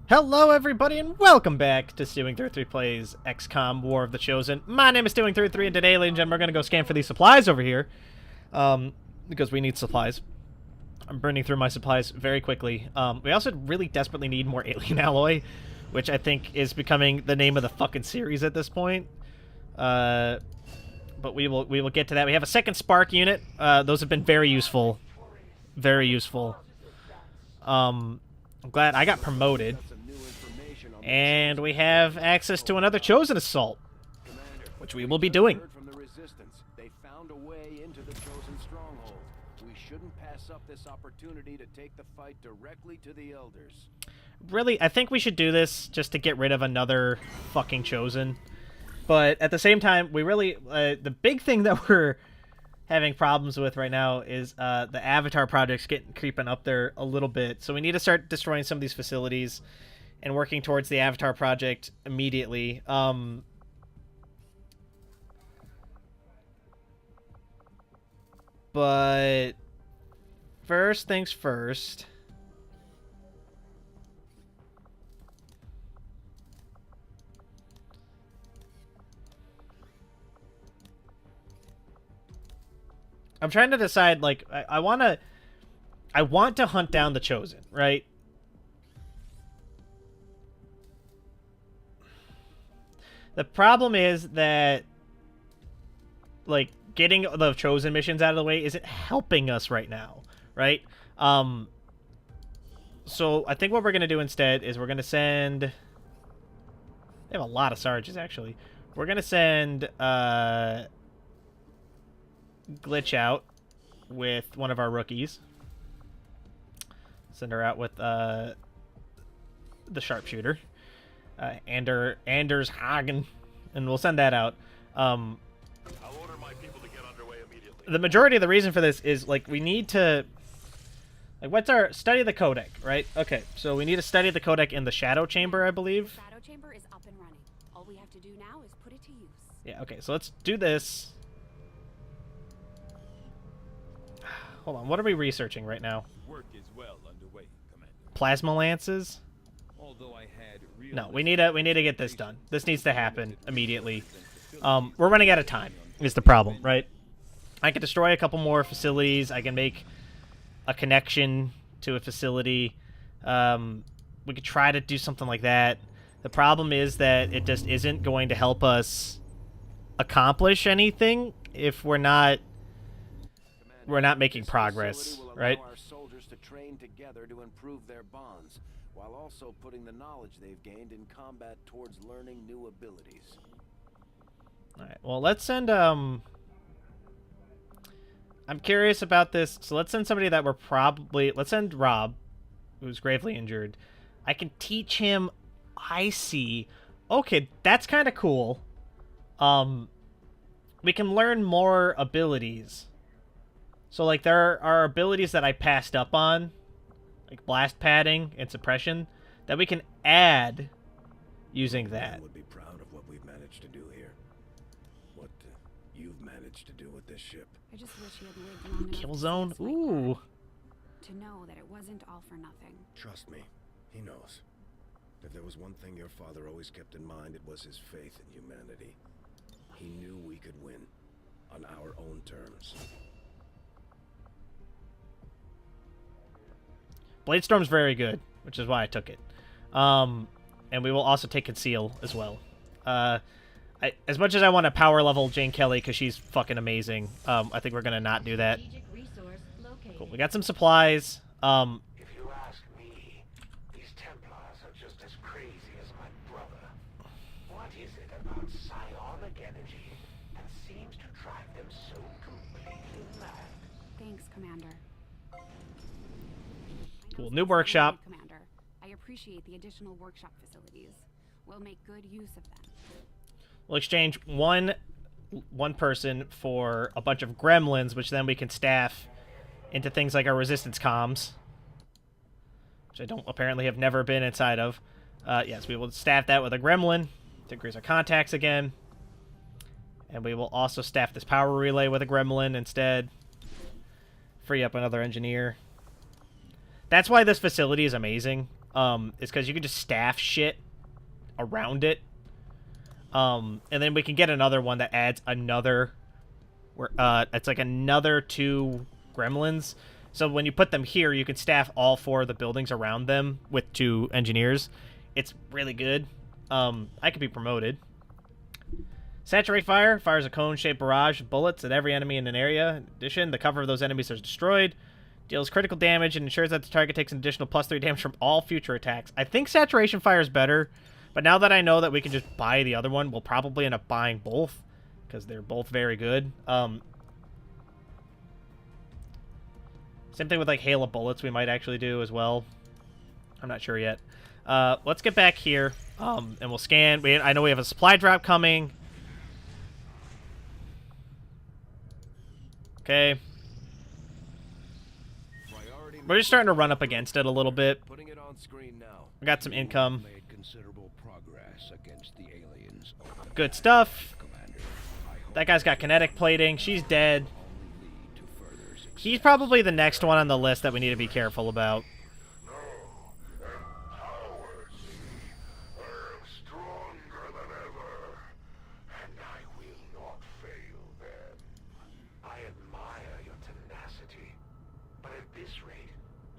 Hello everybody and welcome back to Stealwing33 Plays XCOM War of the Chosen. My name is Stealwing33 and today, ladies and gentlemen, we're going to go scan for these supplies over here. Because we need supplies. I'm burning through my supplies very quickly. We also really desperately need more alien alloy, which I think is becoming the name of the fucking series at this point. But we will get to that. We have a second spark unit. Those have been very useful. Very useful. I'm glad I got promoted. And we have access to another Chosen Assault, which we will be doing. They found a way into the Chosen stronghold. We shouldn't pass up this opportunity to take the fight directly to the Elders. Really, I think we should do this just to get rid of another fucking Chosen. But at the same time, we really... the big thing that we're having problems with right now is the Avatar project's creeping up there a little bit. So we need to start destroying some of these facilities and working towards the Avatar project immediately. But first things first. I'm trying to decide, like, I want to hunt down the Chosen, right? The problem is that, like, getting the Chosen missions out of the way isn't helping us right now, right? So I think what we're going to do instead is we're going to send... They have a lot of Sarges, actually. We're going to send Glitch out with one of our rookies. Send her out with the Sharpshooter. Anders Hagen, and we'll send that out. I'll order my people to get underway immediately. The majority of the reason for this is, like, we need to... Like, what's our... Study the codec, right? Okay, so we need to study the codec in the Shadow Chamber, I believe. The Shadow Chamber is up and running. All we have to do now is put it to use. Yeah, okay, so let's do this. Hold on, what are we researching right now? Work is well underway, Commander. Plasma lances? Although I had No, we need to get this done. This needs to happen immediately. We're running out of time, is the problem, right? I can destroy a couple more facilities. I can make a connection to a facility. We could try to do something like that. The problem is that it just isn't going to help us accomplish anything if we're not making progress, right? Our soldiers to train together to improve their bonds, while also putting the knowledge they've gained in combat towards learning new abilities. Alright, well, let's send, I'm curious about this, so let's send somebody that we're probably... Let's send Rob, who's gravely injured. I can teach him Icy. Okay, that's kind of cool. We can learn more abilities. So, like, there are abilities that I passed up on, like blast padding and suppression, that we can add using that. I would be proud of what we've managed to do here. What you've managed to do with this ship. I just wish you had lived long enough Kill to zone? see this like Ooh. that. To know that it wasn't all for nothing. Trust me, he knows. If there was one thing your father always kept in mind, it was his faith in humanity. He knew we could win on our own terms. Bladestorm's very good, which is why I took it. And we will also take Conceal as well. As much as I want to power level Jane Kelly because she's fucking amazing, I think we're going to not do that. Cool. We got some supplies. If you ask me, these Templars are just as crazy as my brother. What is it about psionic energy that seems to drive them so completely mad? Thanks, Commander. Cool. New workshop. Commander, I appreciate the additional workshop facilities. We'll make good use of them. We'll exchange one person for a bunch of gremlins, which then we can staff into things like our resistance comms, which I don't apparently have never been inside of. Yes, we will staff that with a gremlin to increase our contacts again. And we will also staff this power relay with a gremlin instead. Free up another engineer. That's why this facility is amazing. is because you can just staff shit around it. And then we can get another one that adds another... it's like another 2 gremlins. So when you put them here, you can staff all 4 of the buildings around them with 2 engineers. It's really good. I could be promoted. Saturate fire. Fires a cone-shaped barrage of bullets at every enemy in an area. In addition, the cover of those enemies is destroyed. Deals critical damage and ensures that the target takes an additional +3 damage from all future attacks. I think saturation fire is better, but now that I know that we can just buy the other one, we'll probably end up buying both, because they're both very good. Same thing with like hail of bullets we might actually do as well. I'm not sure yet. Let's get back here, and we'll scan. I know we have a supply drop coming. Okay. We're just starting to run up against it a little bit. Putting it on screen now. We got some income. Made considerable progress against the aliens. Good stuff. Commander, That guy's got kinetic plating. She's dead. He's probably the next one on the list that we need to be careful about. Stronger than ever, and I will not fail them. I admire your tenacity, but at this rate,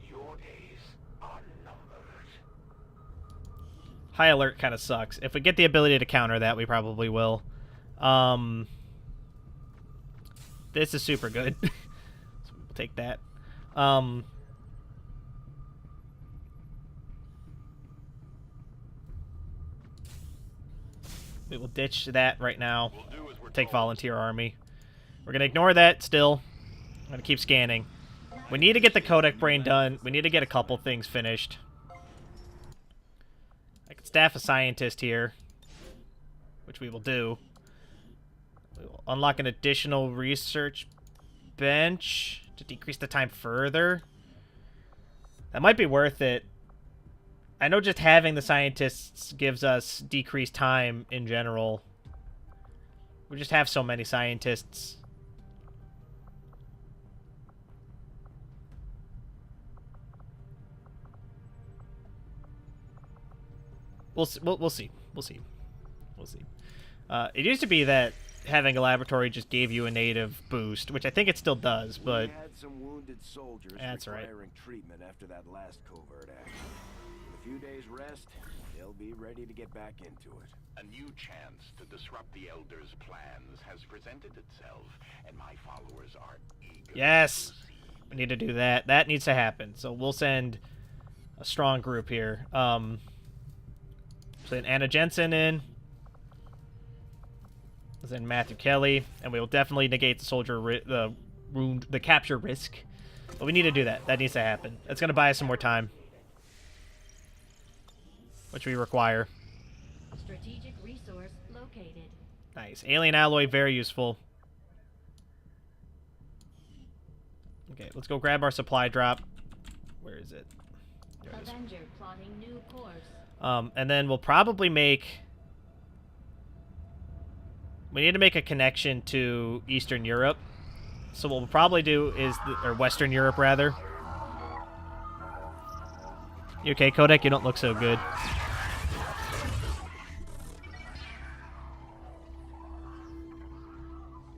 your days are numbered. High alert kind of sucks. If we get the ability to counter that, we probably will. This is super good. So we'll take that. We will ditch that right now. Take volunteer army. We're going to ignore that still. I'm going to keep scanning. We need to get the codec brain done. We need to get a couple things finished. I can staff a scientist here, which we will do. We will unlock an additional research bench to decrease the time further. That might be worth it. I know just having the scientists gives us decreased time in general. We just have so many scientists. We'll see. We'll see. It used to be that having a laboratory just gave you a native boost, which I think it still does, but we had some wounded soldiers that's right. requiring treatment after that last covert action. With a few days rest, they'll be ready to get back into it. A new chance to disrupt the Elders' plans has presented itself, and my followers are eager. Yes, we need to do that. That needs to happen. So we'll send a strong group here. Send Anna Jensen in. Send Matthew Kelly, and we will definitely negate the soldier the capture risk. But we need to do that. That needs to happen. It's going to buy us some more time, which we require. Strategic resource located. Nice. Alien alloy, very useful. Okay, let's go grab our supply drop. Where is it? There it is. Avenger plotting new course. And then we'll probably make... We need to make a connection to Eastern Europe. So what we'll probably do is... or Western Europe, rather. You okay, Kodak? You don't look so good.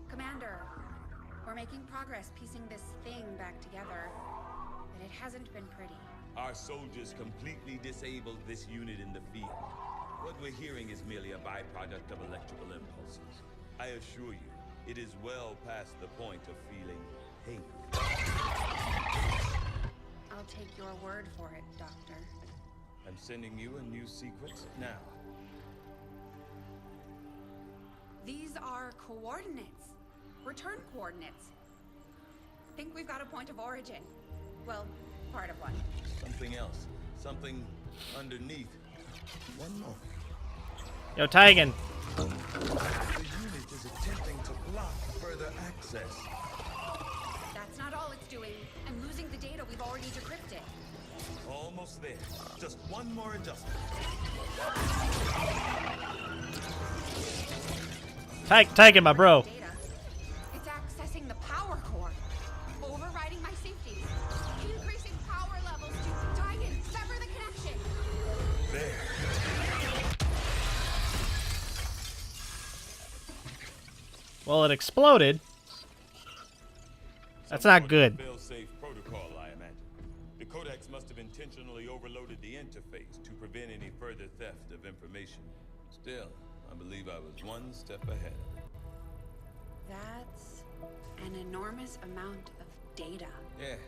Commander, we're making progress piecing this thing back together, but it hasn't been pretty. Our soldiers completely disabled this unit in the field. What we're hearing is merely a byproduct of electrical impulses. I assure you, it is well past the point of feeling pain. I'll take your word for it, Doctor. I'm sending you a new sequence now. These are coordinates. Return coordinates. Think we've got a point of origin. Well, part of one. Something else. Something underneath. One more. Yo, Tigan. The unit is attempting to block further access. That's not all it's doing. I'm losing the data we've already decrypted. Almost there. Just one more adjustment. Tigan, my bro. Data. It's accessing the power core. Overriding my safety. Increasing power levels to Tigan. Sever the connection. there. Well, it exploded. That's not good. Fail-safe protocol, I imagine. The Codex must have intentionally overloaded the interface to prevent any further theft of information. Still, I believe I was one step ahead of it. That's an enormous amount of data. Yes,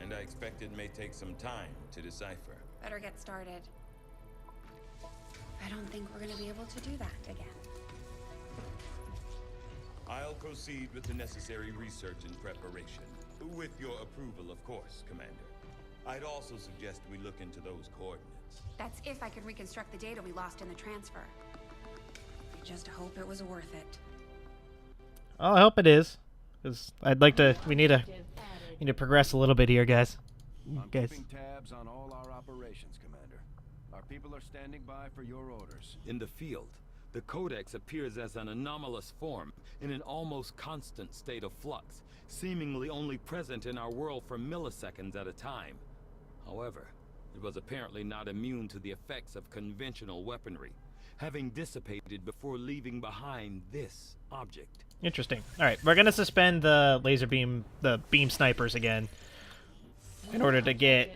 and I expect it may take some time to decipher. Better get started. I don't think we're gonna be able to do that again. I'll proceed with the necessary research and preparation. With your approval, of course, Commander. I'd also suggest we look into those coordinates. That's if I can reconstruct the data we lost in the transfer. I just hope it was worth it. Oh, I hope it is. Because I'd like to... We need to progress a little bit here, guys. I'm keeping tabs on all our operations, Commander. Our people are standing by for your orders. In the field, the Codex appears as an anomalous form in an almost constant state of flux, seemingly only present in our world for milliseconds at a time. However, it was apparently not immune to the effects of conventional weaponry, having dissipated before leaving behind this object. Interesting. Alright, we're gonna suspend the laser beam, the beam snipers again, in order to get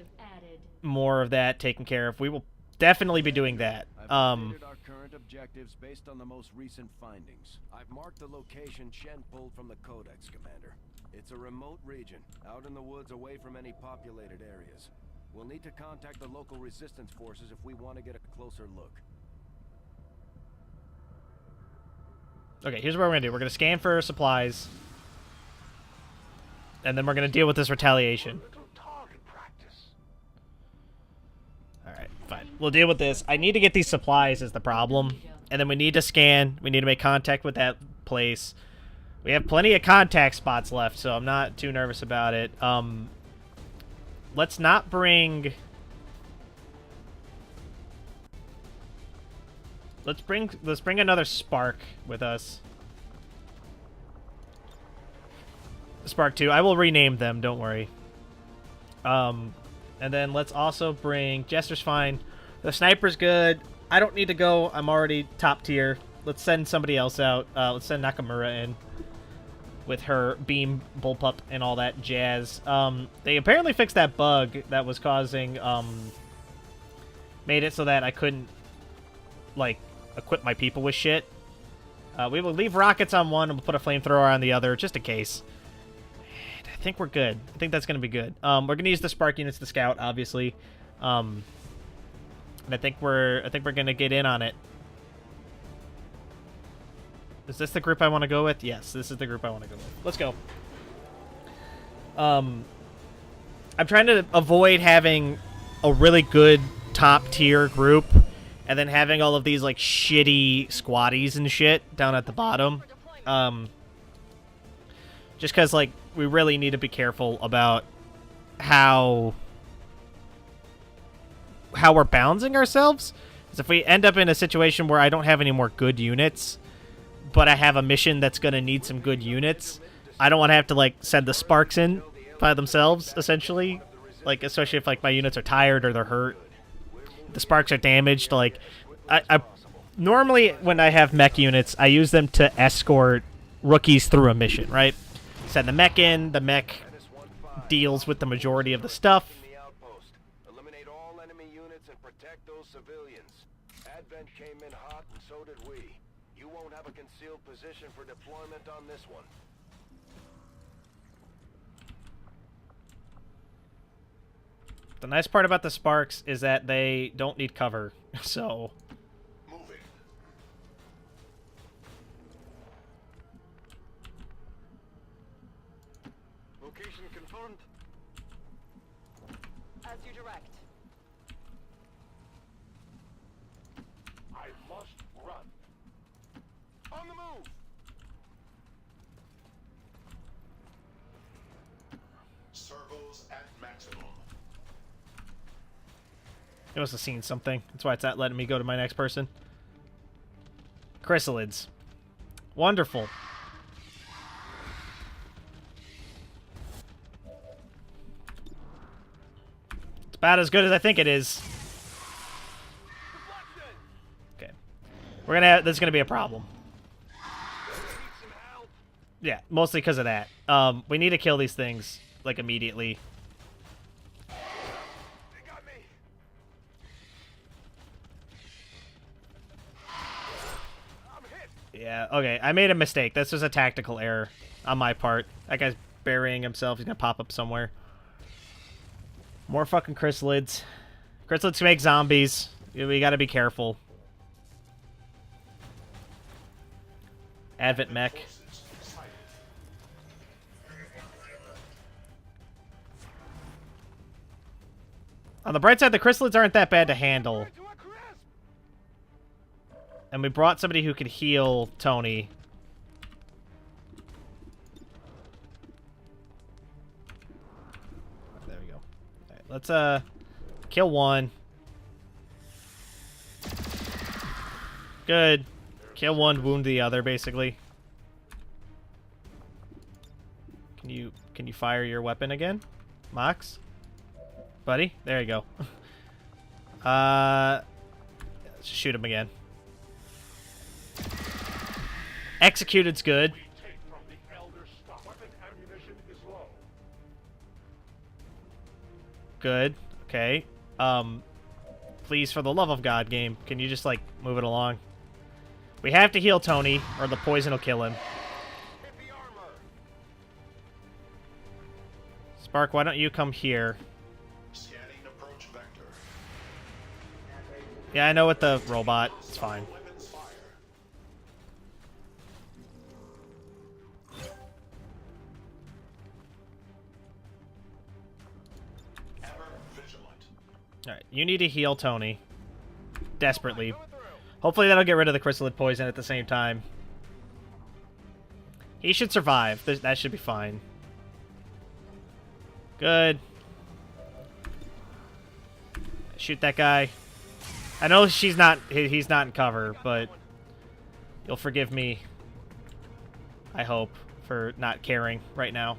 more of that taken care of. We will definitely be doing that. I've updated our current objectives based on the most recent findings. I've marked the location Shen pulled from the Codex, Commander. It's a remote region, out in the woods away from any populated areas. We'll need to contact the local resistance forces if we want to get a closer look. Okay, here's what we're gonna do. We're gonna scan for supplies, and then we're gonna deal with this retaliation. Alright, fine. We'll deal with this. I need to get these supplies is the problem. And then we need to scan. We need to make contact with that place. We have plenty of contact spots left, so I'm not too nervous about it. Let's not bring... Let's bring another Spark with us. Spark 2. I will rename them, don't worry. And then let's also bring... Jester's fine. The Sniper's good. I don't need to go. I'm already top tier. Let's send somebody else out. Let's send Nakamura in with her beam, bullpup, and all that jazz. They apparently fixed that bug that was causing... made it so that I couldn't, like, equip my people with shit. We will leave rockets on one and we'll put a flamethrower on the other, just in case. And I think we're good. I think that's going to be good. We're going to use the Spark units to scout, obviously. And I think we're going to get in on it. Is this the group I want to go with? Yes, this is the group I want to go with. Let's go. I'm trying to avoid having a really good top-tier group and then having all of these, like, shitty squaddies and shit down at the bottom. Just because, like, we really need to be careful about how we're balancing ourselves. Because if we end up in a situation where I don't have any more good units, but I have a mission that's going to need some good units, I don't want to have to, like, send the Sparks in by themselves, essentially. Like, especially if, like, my units are tired or they're hurt. The Sparks are damaged. Like, I normally, when I have mech units, I use them to escort rookies through a mission, right? Send the mech in. The mech deals with the majority of the stuff. Eliminate all enemy units and protect those civilians. Advent came in hot, and so did we. You won't have a concealed position for deployment on this one. The nice part about the Sparks is that they don't need cover, so... Moving. Location confirmed. As you direct. I must run. On the move! Servos at maximum. It must have seen something. That's why it's not letting me go to my next person. Chrysalids. Wonderful. It's about as good as I think it is. There's gonna be a problem. Yeah, mostly because of that. We need to kill these things, like, immediately. They got me. I'm hit. Yeah, okay. I made a mistake. This was a tactical error on my part. That guy's burying himself. He's gonna pop up somewhere. More fucking chrysalids. Chrysalids can make zombies. We gotta be careful. Advent mech. On the bright side, the chrysalids aren't that bad to handle. And we brought somebody who could heal Tony. There we go. Alright, let's kill one. Good. Kill one, wound the other, basically. Can you fire your weapon again? Mox? Buddy? There you go. Let's shoot him again. Executed's good. Good. Okay. Please, for the love of God, game, can you just, like, move it along? We have to heal Tony, or the poison will kill him. Spark, why don't you come here? Yeah, I know with the robot. It's fine. Alright, you need to heal Tony. Desperately. Hopefully that'll get rid of the chrysalid poison at the same time. He should survive. That should be fine. Good. Shoot that guy. I know he's not in cover, but you'll forgive me, I hope, for not caring right now.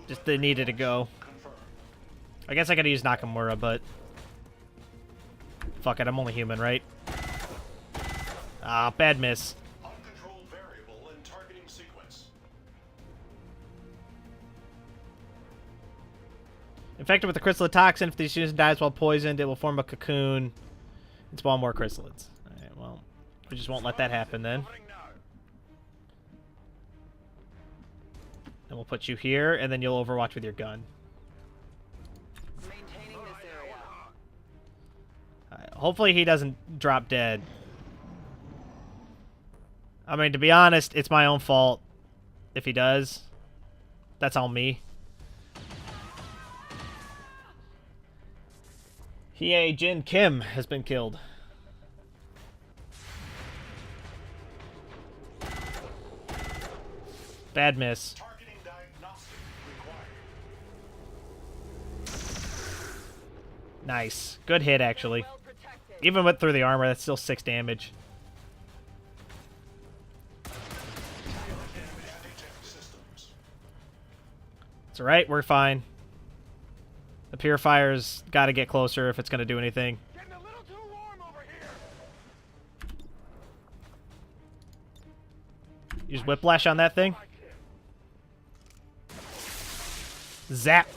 Just they needed to go. I guess I could use Nakamura, but fuck it, I'm only human, right? Ah, bad miss. Uncontrolled variable in targeting sequence. Infected with the chrysalid toxin, if the student dies while poisoned, it will form a cocoon and spawn more chrysalids. Alright, well, we just won't let that happen then. Then we'll put you here, and then you'll overwatch with your gun. Maintaining this area. Alright, hopefully he doesn't drop dead. I mean, to be honest, it's my own fault if he does. That's all me. Hye Jin Kim has been killed. Bad miss. Targeting diagnostic required. Nice. Good hit, actually. Even with through the armor, that's still 6 damage. It's alright, we're fine. The Purifier's got to get closer if it's going to do anything. Getting a little too warm over here. Use Whiplash on that thing. Zap.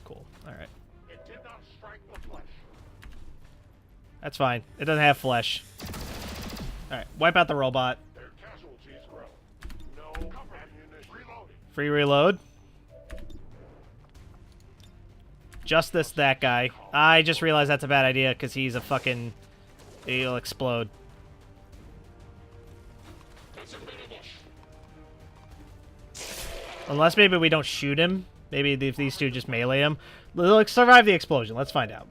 Cool. Alright. It did not strike the flesh. That's fine. It doesn't have flesh. Alright, wipe out the robot. Their casualties grow. No ammunition. Reloading. Free reload. Just that guy. I just realized that's a bad idea because he's a fucking... He'll explode. Unless maybe we don't shoot him. Maybe if these two just melee him. They'll survive the explosion. Let's find out.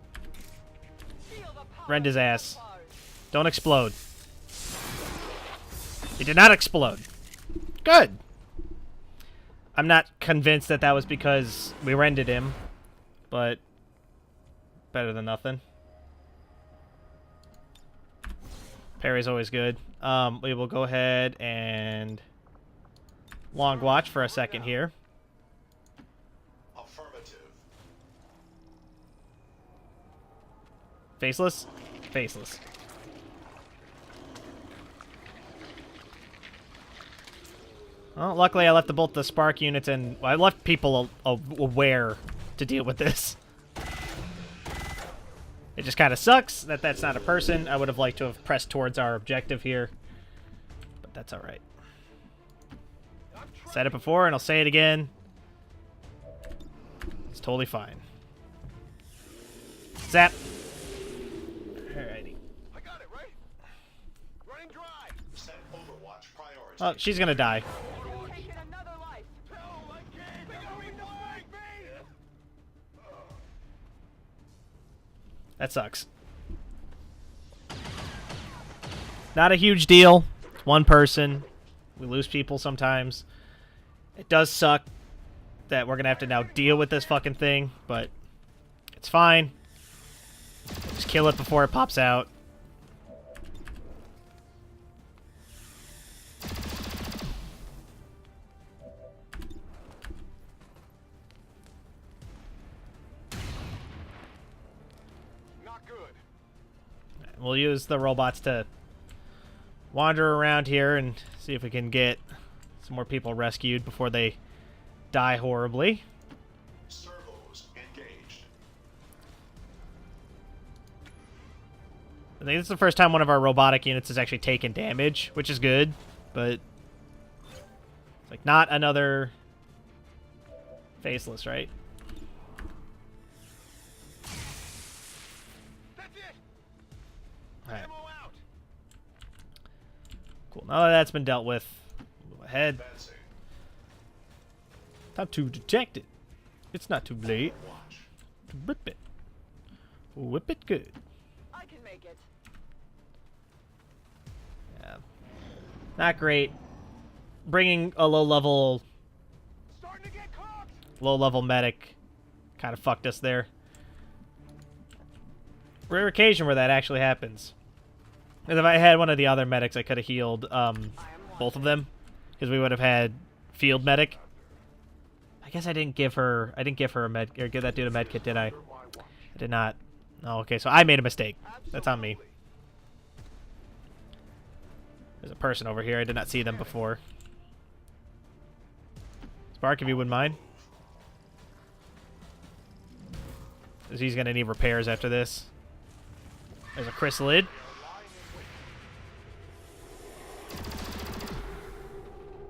Rend his ass. Don't explode. He did not explode. Good. I'm not convinced that that was because we rended him. But better than nothing. Parry's always good. We will go ahead and long watch for a second here. Affirmative. Faceless? Faceless. Well, luckily I left both the spark units and I left people aware to deal with this. It just kind of sucks that that's not a person. I would have liked to have pressed towards our objective here, but that's all right. Said it before and I'll say it again. It's totally fine. Zap. Alrighty. I got it, right? Running dry. Set Overwatch priority. Oh, she's gonna die. Taking another life. Hell, I can't. They got me flag, me. That sucks. Not a huge deal. It's one person. We lose people sometimes. It does suck that we're gonna have to now deal with this fucking thing, but it's fine. Just kill it before it pops out. Not good. We'll use the robots to wander around here and see if we can get some more people rescued before they die horribly. Servos engaged. I think this is the first time one of our robotic units has actually taken damage, which is good, but it's like not another faceless, right? That's it. Alright, Ammo out. cool. Now that that's been dealt with, move ahead. Advancing. Time to detect it. It's not too late Watch. to rip it. Whip it good. I can make it. Yeah. Not great. Bringing a low-level Starting to get cocked. low-level medic kind of fucked us there. Rare occasion where that actually happens. Because if I had one of the other medics, I could have healed both of them, because we would have had field medic. I guess I didn't give her a med, or give that dude a med kit, did I? I did not. Oh, okay, so I made a mistake. That's on me. There's a person over here. I did not see them before. Spark, if you wouldn't mind. Because he's going to need repairs after this. There's a chrysalid.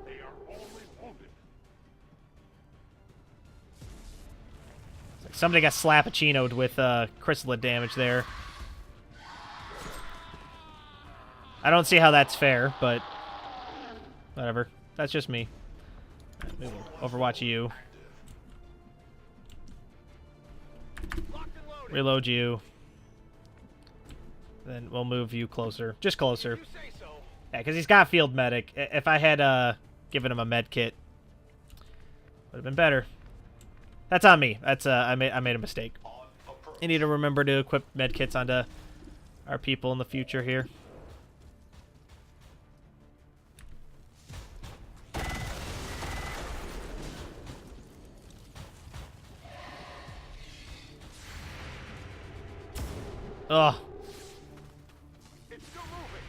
They are only wounded. It's like somebody got slappuccinoed with chrysalid damage there. I don't see how that's fair, but whatever. That's just me. Right, we will Overwatch you. Locked and loaded. Reload you. Then we'll move you closer. Just closer. You say so. Yeah, because he's got field medic. If I had given him a med kit, would have been better. That's on me. That's I made a mistake. On approach. I need to remember to equip med kits onto our people in the future here. Ugh. It's still moving.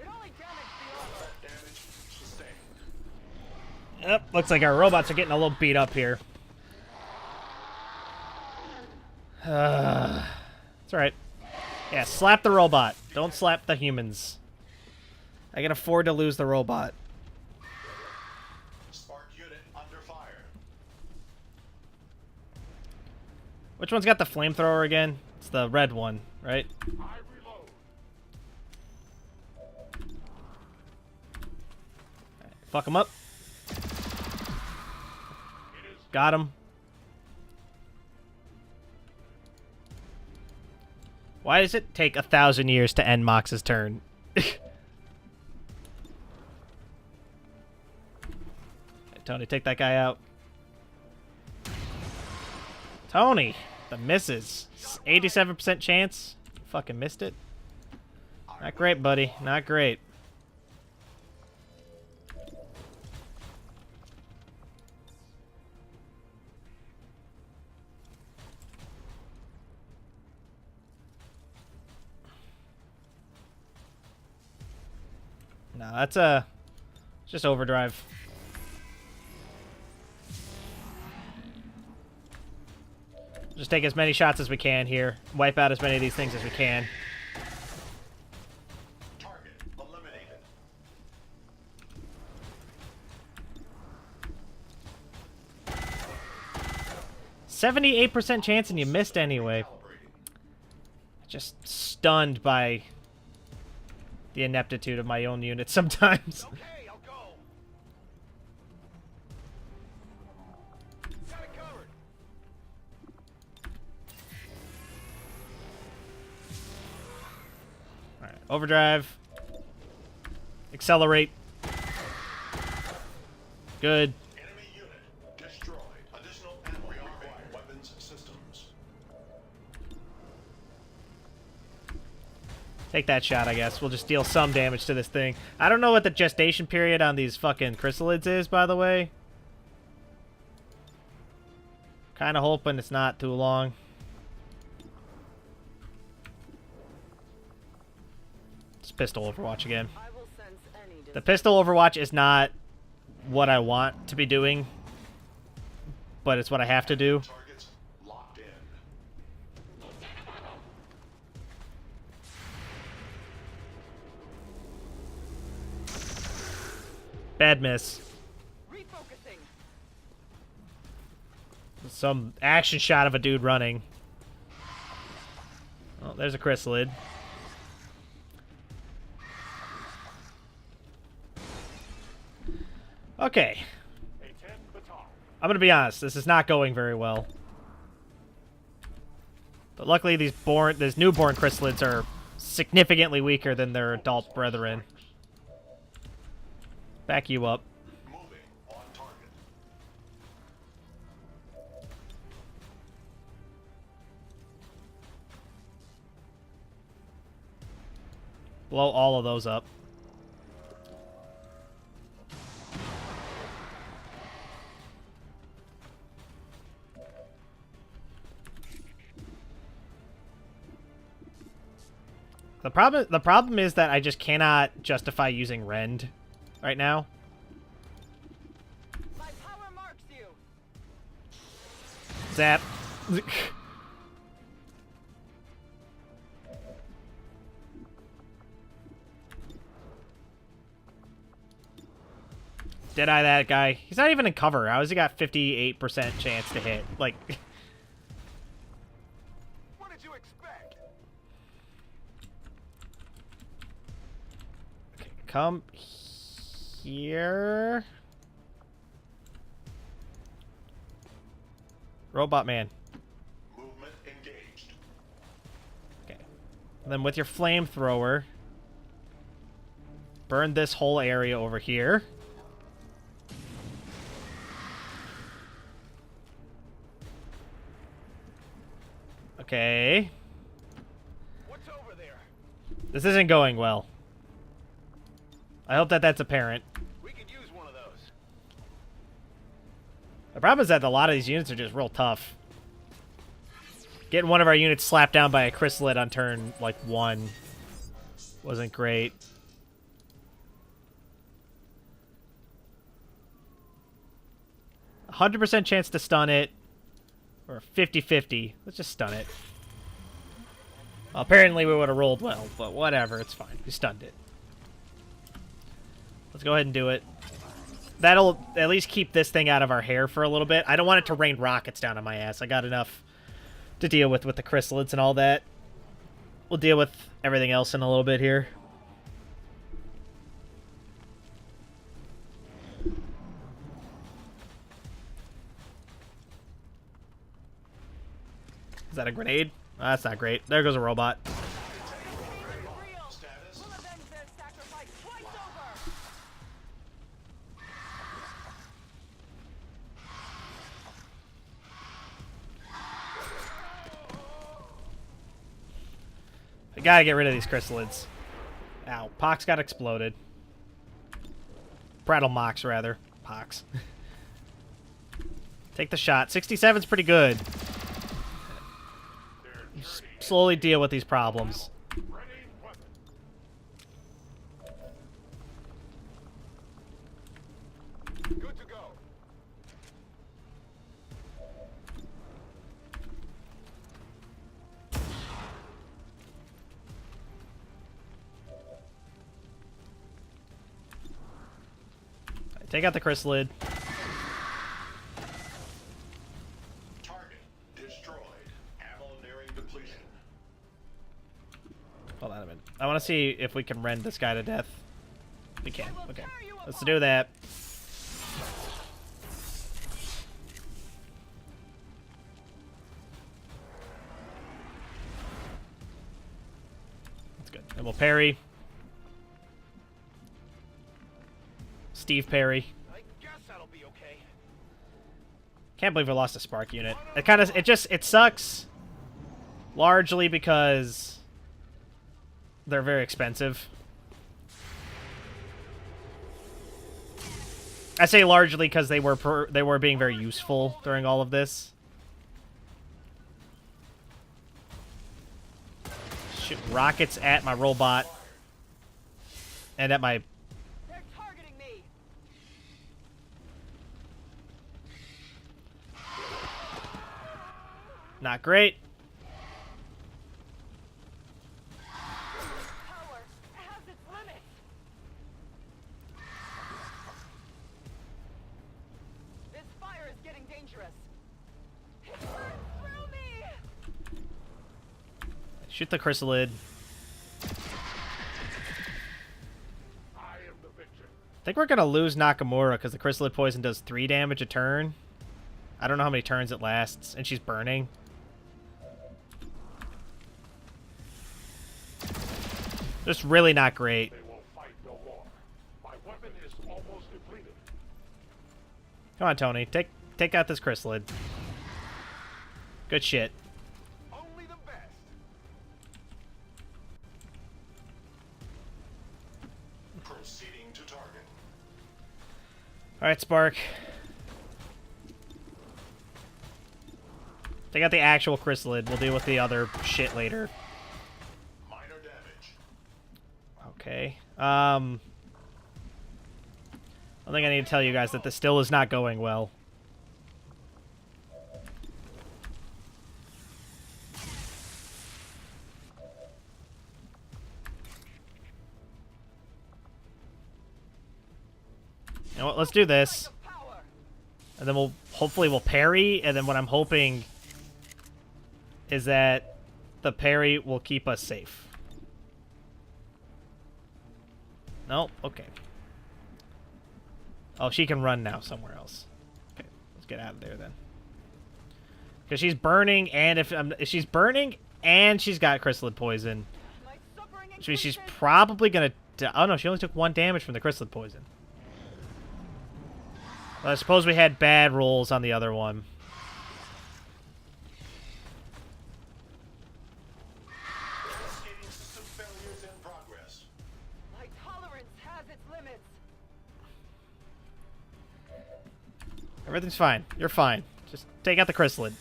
It only damaged the armor. Damage sustained. Yep, looks like our robots are getting a little beat up here. It's alright. Yeah, slap the robot. Don't slap the humans. I can afford to lose the robot. Spark unit under fire. Which one's got the flamethrower again? It's the red one, right? I reload. Fuck him up. Got him. Why does it take 1,000 years to end Mox's turn? Tony, take that guy out. Tony, the misses. 87% chance. Fucking missed it. Not great, buddy. Not great. No, that's just overdrive. Just take as many shots as we can here. Wipe out as many of these things as we can. Target eliminated. 78% chance and you missed anyway. Just stunned by the ineptitude of my own unit sometimes. Okay, I'll go. Got it covered. Alright, overdrive. Accelerate. Good. Enemy unit destroyed. Additional ammo required. Weapons systems. Take that shot, I guess. We'll just deal some damage to this thing. I don't know what the gestation period on these fucking chrysalids is, by the way. Kind of hoping it's not too long. It's pistol Overwatch again. The pistol Overwatch is not what I want to be doing, but it's what I have to do. Targets locked in. Bad miss. Refocusing. Some action shot of a dude running. Oh, there's a chrysalid. Okay. I'm gonna be honest, this is not going very well. But luckily these newborn chrysalids are significantly weaker than their adult brethren. Back you up. Moving on target. Blow all of those up. The problem is that I just cannot justify using Rend right now. My power marks you. Zap. Deadeye that guy. He's not even in cover. How has he got 58% chance to hit? Like, What did you expect? okay, come here. Robot man. Movement engaged. Okay. And then with your flamethrower, burn this whole area over here. Okay. What's over there? This isn't going well. I hope that that's apparent. We could use one of those. The problem is that a lot of these units are just real tough. Getting one of our units slapped down by a chrysalid on turn, like, 1 wasn't great. %100% chance to stun it. Or 50-50. Let's just stun it. Well, apparently we would have rolled well, but whatever, it's fine. We stunned it. Let's go ahead and do it. That'll at least keep this thing out of our hair for a little bit. I don't want it to rain rockets down on my ass. I got enough to deal with the chrysalids and all that. We'll deal with everything else in a little bit here. Is that a grenade? Oh, that's not great. There goes a robot. Status. We'll avenge their sacrifice twice over. I gotta get rid of these chrysalids. Ow. Pox got exploded. Prattle Mox, rather. Pox. Take the shot. 67's pretty good. Slowly deal with these problems. Take out the chrysalid. Target destroyed. Ammo nearing depletion. Hold on a minute. I want to see if we can rend this guy to death. We can. Okay. Let's do that. That's good. And we'll parry. Steve parry. I guess that'll be okay. Can't believe we lost a spark unit. It sucks. Largely because they're very expensive. I say largely because they were being very useful during all of this. Shoot rockets at my robot and at my. They're targeting me. Not great. Power has its limits. This fire is getting dangerous. It burns through me. Shoot the chrysalid. I think we're gonna lose Nakamura because the chrysalid poison does 3 damage a turn. I don't know how many turns it lasts, and she's burning. Just really not great. They will fight no more. My weapon is almost depleted. Come on, Tony. Take out this chrysalid. Good shit. Only the best. Proceeding to target. Alright, Spark. Take out the actual chrysalid. We'll deal with the other shit later. Minor damage. Okay. I think I need to tell you guys that this still is not going well. You know what? Let's do this. And then we'll parry, and then what I'm hoping is that the parry will keep us safe. No? Okay. Oh, she can run now somewhere else. Okay, let's get out of there then. Because she's burning, and if she's burning and she's got chrysalid poison, which means she's probably gonna. Oh no, she only took 1 damage from the chrysalid poison. Well, I suppose we had bad rolls on the other one. Cascading system failures in progress. My tolerance has its limits. Everything's fine. You're fine. Just take out the chrysalid.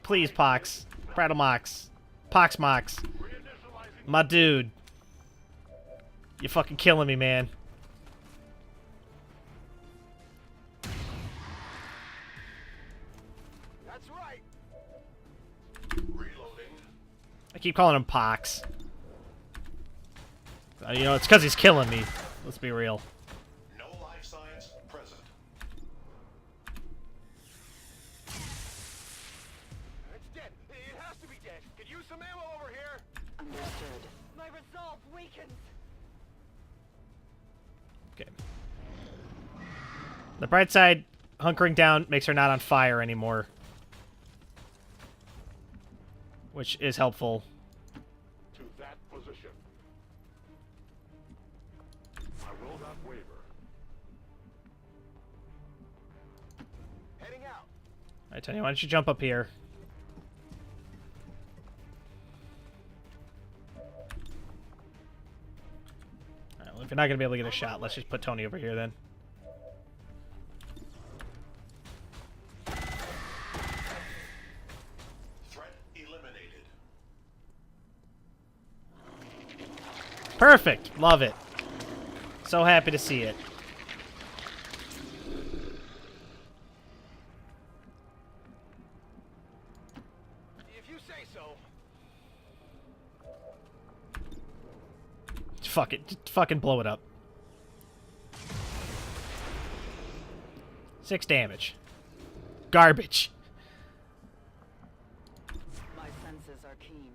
Please, Pox. Prattle Mox. Pox Mox. My dude. You're fucking killing me, man. That's right. Reloading. I keep calling him Pox. You know, it's because he's killing me. Let's be real. No life signs present. It's dead. It has to be dead. Could use some ammo over here. Understood. My resolve weakens. Okay. The bright side, hunkering down makes her not on fire anymore. Which is helpful. To that position. I will not waver. Heading out. I tell you, why don't you jump up here? Alright, well, if you're not going to be able to get a shot, let's just put Tony over here then. Threat eliminated. Perfect! Love it. So happy to see it. If you say so. Fuck it. Just fucking blow it up. 6 damage. Garbage. My senses are keen.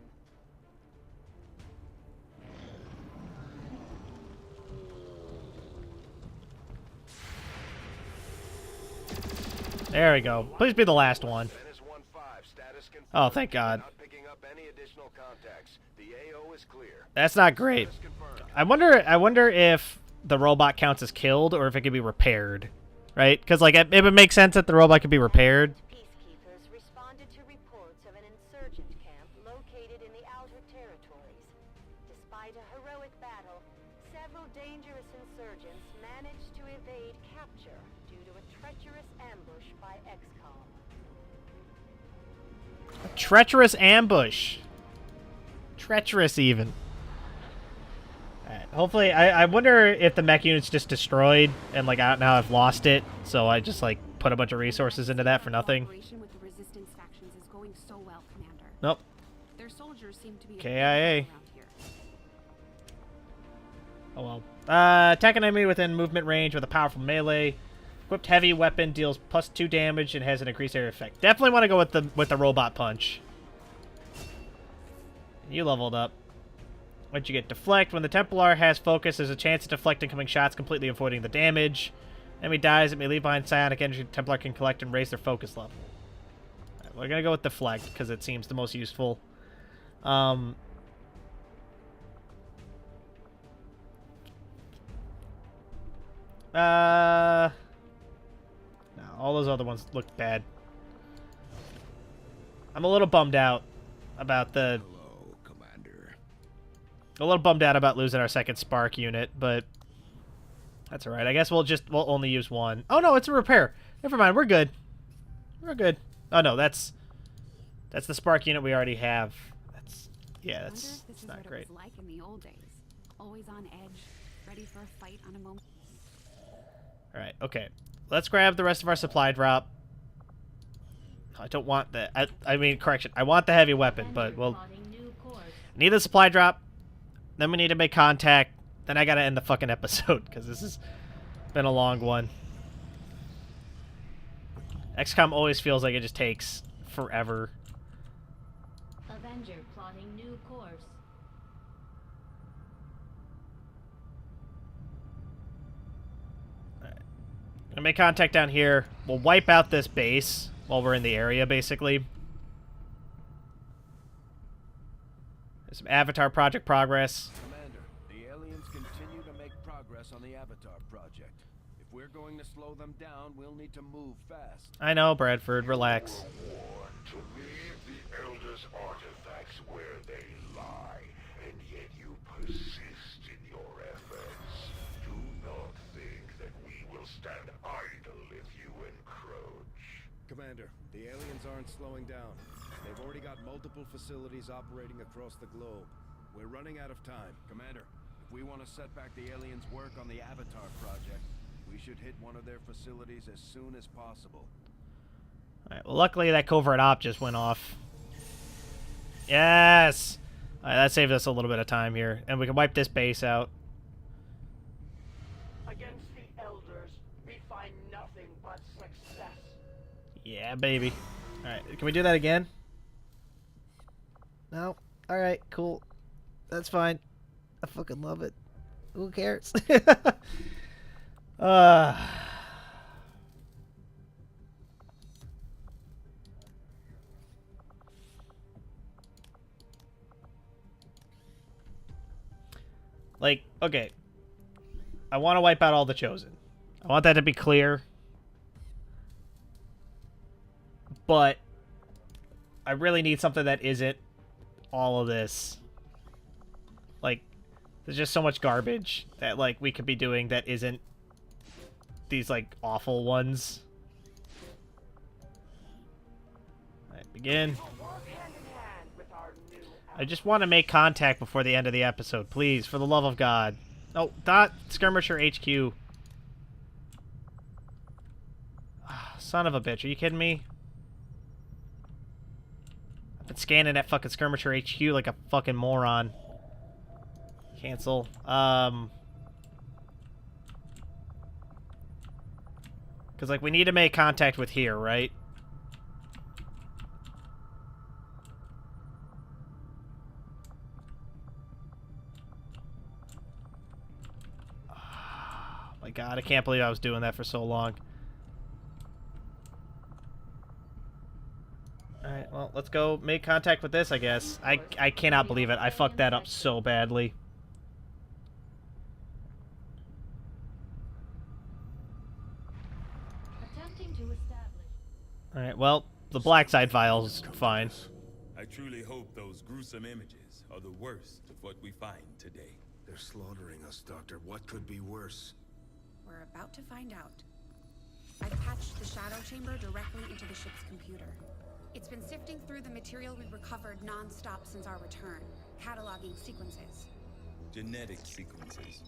There we go. Please be the last one. Menace 1-5, status confirmed. Oh, thank God. Not picking up any additional contacts. The AO is clear. That's not great. Status confirmed. I wonder if the robot counts as killed or if it can be repaired. Right? Because, like, it would make sense that the robot could be repaired. Peacekeepers responded to reports of an insurgent camp located in the Outer Territories. Despite a heroic battle, several dangerous insurgents managed to evade capture due to a treacherous ambush by Xcom. Treacherous ambush. Treacherous, even. Alright, hopefully, I wonder if the mech unit's just destroyed, and, like, now I've lost it, so I just, like, put a bunch of resources into that for nothing. Cooperation with the resistance factions is going so well, Commander. Nope. Their soldiers seem to be KIA. around here. Oh well. Attack an enemy within movement range with a powerful melee. Equipped heavy weapon deals +2 damage and has an increased area effect. Definitely want to go with the robot punch. You leveled up. What'd you get? Deflect. When the Templar has focus, there's a chance to deflect incoming shots, completely avoiding the damage. Enemy dies, it may leave behind psionic energy the Templar can collect and raise their focus level. Right, we're gonna go with deflect because it seems the most useful. No, all those other ones look bad. I'm a little bummed out about the... Hello, Commander. A little bummed out about losing our second spark unit, but that's alright. I guess we'll only use one. Oh no, it's a repair. Never mind, we're good. We're good. Oh no, that's the spark unit we already have. That's not great. It was like in the old days. Always on edge, ready for a fight on a moment. Alright, okay. Let's grab the rest of our supply drop. I don't want that. I mean, correction. I want the heavy weapon, but we'll need the supply drop. Then we need to make contact. Then I gotta end the fucking episode because this has been a long one. XCOM always feels like it just takes forever. Avenger plotting new course. Gonna make contact down here. We'll wipe out this base while we're in the area, basically. There's some Avatar project progress. Commander, the aliens continue to make progress on the Avatar project. If we're going to slow them down, we'll need to move fast. I know, Bradford. Relax. To leave the Elders' artifacts where they lie, and yet you persist in your efforts. Do not think that we will stand idle if you encroach. Commander, the aliens aren't slowing down. They've already got multiple facilities operating across the globe. We're running out of time. Commander, if we want to set back the aliens' work on the Avatar project, we should hit one of their facilities as soon as possible. Alright, well, luckily that covert op just went off. Yes! Alright, that saved us a little bit of time here. And we can wipe this base out. Against the Elders, we find nothing but success. Yeah, baby. Alright, can we do that again? No? Alright, cool. That's fine. I fucking love it. Who cares? Like, okay. I want to wipe out all the Chosen. I want that to be clear. But I really need something that isn't all of this. Like, there's just so much garbage that, like, we could be doing that isn't these, like, awful ones. Alright, begin. I just want to make contact before the end of the episode, please, for the love of God. Oh, dot skirmisher HQ. Son of a bitch, are you kidding me? I've been scanning that fucking skirmisher HQ like a fucking moron. Cancel. Because, like, we need to make contact with here, right? Oh, my God, I can't believe I was doing that for so long. Alright, well, let's go make contact with this, I guess. I cannot believe it. I fucked that up so badly. Alright, well, the black site vial's fine. I truly hope those gruesome images are the worst of what we find today. They're slaughtering us, Doctor. What could be worse? We're about to find out. I've patched the shadow chamber directly into the ship's computer. It's been sifting through the material we recovered non-stop since our return, cataloging sequences. Genetic sequences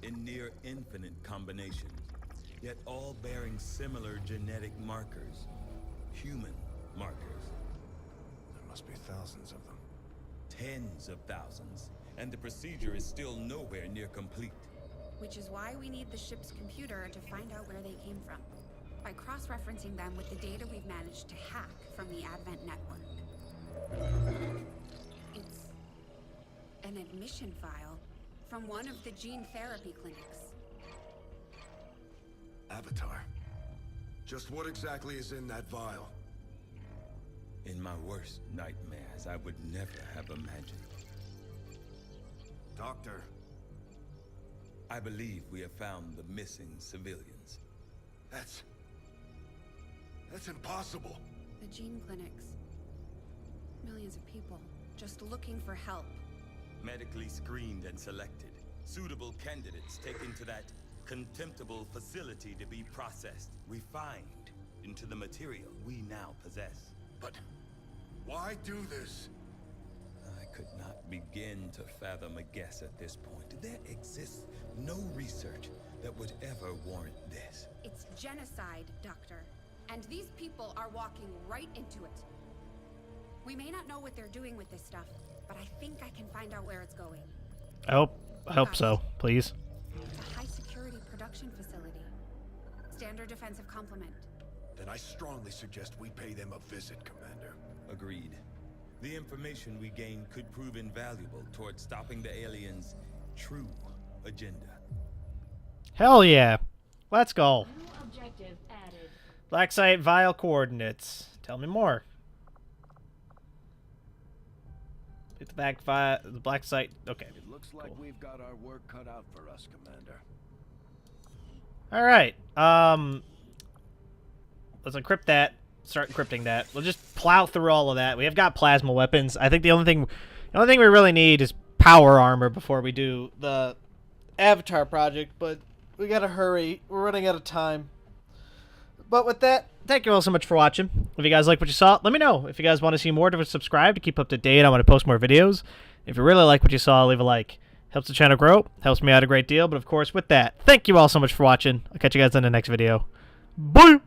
in near infinite combinations, yet all bearing similar genetic markers. Human markers. There must be thousands of them. Tens of thousands, and the procedure is still nowhere near complete. Which is why we need the ship's computer to find out where they came from, by cross-referencing them with the data we've managed to hack from the Advent network. It's an admission file from one of the gene therapy clinics. Avatar. Just what exactly is in that vial? In my worst nightmares, I would never have imagined. Doctor. I believe we have found the missing civilians. That's impossible. The gene clinics. Millions of people just looking for help. Medically screened and selected. Suitable candidates taken to that contemptible facility to be processed, refined into the material we now possess. But why do this? I could not begin to fathom a guess at this point. There exists no research that would ever warrant this. It's genocide, Doctor. And these people are walking right into it. We may not know what they're doing with this stuff, but I think I can find out where it's going. I hope so, please. It's a high-security production facility. Standard defensive complement. Then I strongly suggest we pay them a visit, Commander. Agreed. The information we gain could prove invaluable towards stopping the aliens' true agenda. Hell yeah. Let's go. New objective added. Black site vial coordinates. Tell me more. Hit the black site. Okay. It looks like we've got our work cut out for us, Commander. All right. Let's encrypt that. Start encrypting that. We'll just plow through all of that. We have got plasma weapons. I think the only thing we really need is power armor before we do the Avatar project, but we gotta hurry. We're running out of time. But with that, thank you all so much for watching. If you guys like what you saw, let me know. If you guys want to see more, to subscribe to keep up to date. I want to post more videos. If you really like what you saw, leave a like. Helps the channel grow. Helps me out a great deal. But of course, with that, thank you all so much for watching. I'll catch you guys in the next video. Bye!